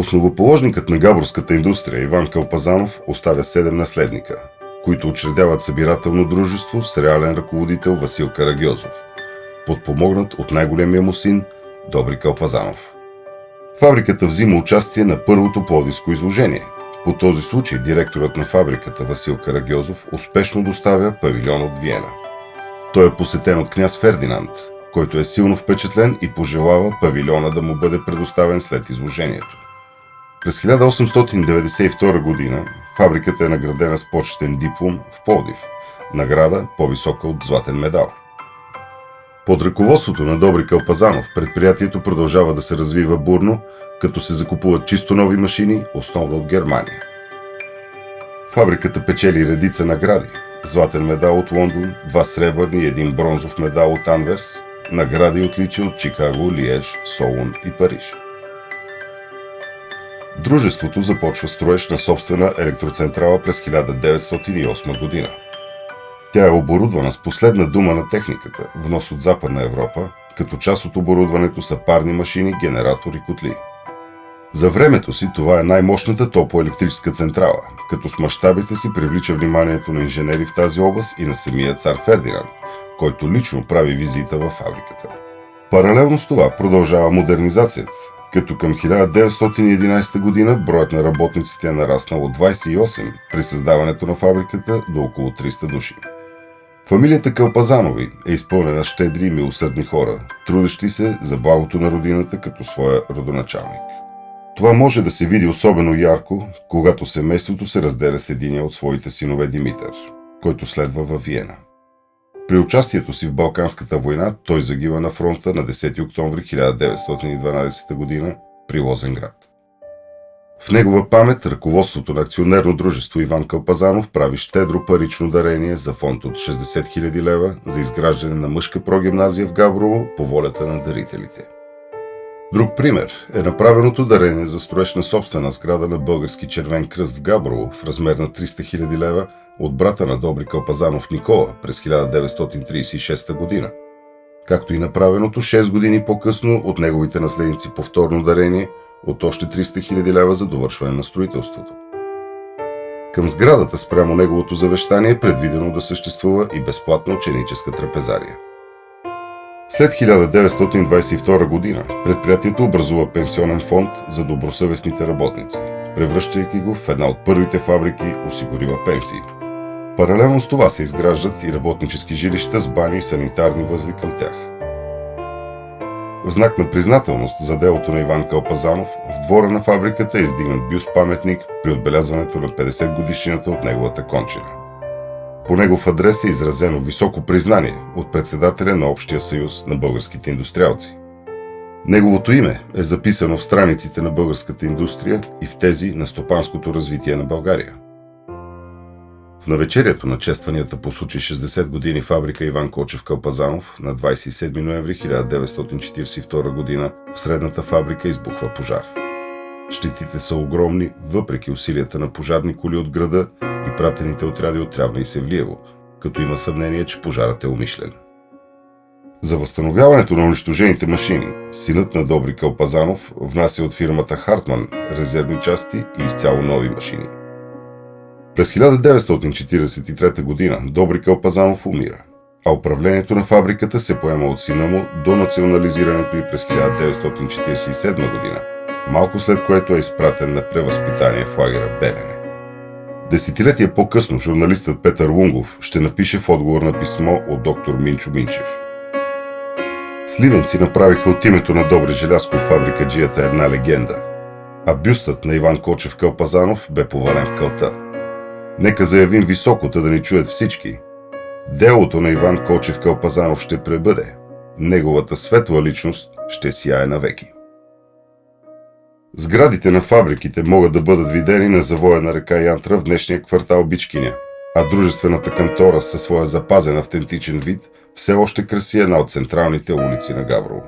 Основоположникът на габровската индустрия Иван Калпазанов оставя 7 наследника, които учредяват събирателно дружество с реален ръководител Васил Карагьозов, подпомогнат от най-големия му син Добри Калпазанов. Фабриката взима участие на първото пловдивско изложение. По този случай директорът на фабриката Васил Карагьозов успешно доставя павилион от Виена. Той е посетен от княз Фердинанд, който е силно впечатлен и пожелава павилиона да му бъде предоставен след изложението. През 1892 година фабриката е наградена с почетен диплом в Пловдив, награда по-висока от златен медал. Под ръководството на Добри Калпазанов предприятието продължава да се развива бурно, като се закупуват чисто нови машини, основно от Германия. Фабриката печели редица награди: златен медал от Лондон, 2 сребърни и 1 бронзов медал от Анверс, награди и отличия от Чикаго, Лиеж, Солун и Париж. Дружеството започва строеж на собствена електроцентрала през 1908 година. Тя е оборудвана с последна дума на техниката, внос от Западна Европа, като част от оборудването са парни машини, генератори и котли. За времето си това е най-мощната топлоелектрическа централа, като с мащабите си привлича вниманието на инженери в тази област и на самия цар Фердинанд, който лично прави визита във фабриката. Паралелно с това продължава модернизацията, като към 1911 година броят на работниците е нараснал от 28 при създаването на фабриката до около 300 души. Фамилията Калпазанови е изпълнена с щедри и милосърдни хора, трудещи се за благото на родината като своя родоначалник. Това може да се види особено ярко, когато семейството се разделя с единия от своите синове Димитър, който следва във Виена. При участието си в Балканската война той загива на фронта на 10 октомври 1912 г. при Лозенград. В негова памет ръководството на акционерно дружество Иван Калпазанов прави щедро парично дарение за фонд от 60 000 лева за изграждане на мъжка прогимназия в Габрово по волята на дарителите. Друг пример е направеното дарение за строеж на собствена сграда на Български червен кръст в Габрово в размер на 300 000 лева от брата на Добри Калпазанов Никола през 1936 година, както и направеното 6 години по-късно от неговите наследници повторно дарение от още 300 000 лева за довършване на строителството. Към сградата спрямо неговото завещание е предвидено да съществува и безплатна ученическа трапезария. След 1922 година предприятието образува пенсионен фонд за добросъвестните работници, превръщайки го в една от първите фабрики, осигурила пенсии. Паралелно с това се изграждат и работнически жилища с бани и санитарни възли към тях. В знак на признателност за делото на Иван Калпазанов, в двора на фабриката е издигнат бюст-паметник при отбелязването на 50 годишнината от неговата кончина. По негов адрес е изразено високо признание от председателя на Общия съюз на българските индустриалци. Неговото име е записано в страниците на българската индустрия и в тези на стопанското развитие на България. В навечерието на честванията по случай 60 години фабрика Иван Кочев Калпазанов на 27 ноември 1942 г. в средната фабрика избухва пожар. Щетите са огромни, въпреки усилията на пожарни коли от града и пратените отряди от Трявна и Севлиево, като има съмнение, че пожарът е умишлен. За възстановяването на унищожените машини, синът на Добри Калпазанов внася от фирмата Хартман резервни части и изцяло нови машини. През 1943 г. Добри Калпазанов умира, а управлението на фабриката се поема от сина му до национализирането и през 1947 г., малко след което е изпратен на превъзпитание в лагера Белене. Десетилетия по-късно журналистът Петър Лунгов ще напише в отговор на писмо от доктор Минчо Минчев: Сливенци направиха от името на Добри Желязков фабрикаджията една легенда, а бюстът на Иван Кочев Калпазанов бе повален в калта. Нека заявим високото да ни чуят всички. Делото на Иван Кочев Калпазанов ще пребъде. Неговата светла личност ще сияе навеки. Сградите на фабриките могат да бъдат видени на завоя на река Янтра в днешния квартал Бичкиня, а дружествената кантора със своя запазен автентичен вид все още краси една от централните улици на Габрово.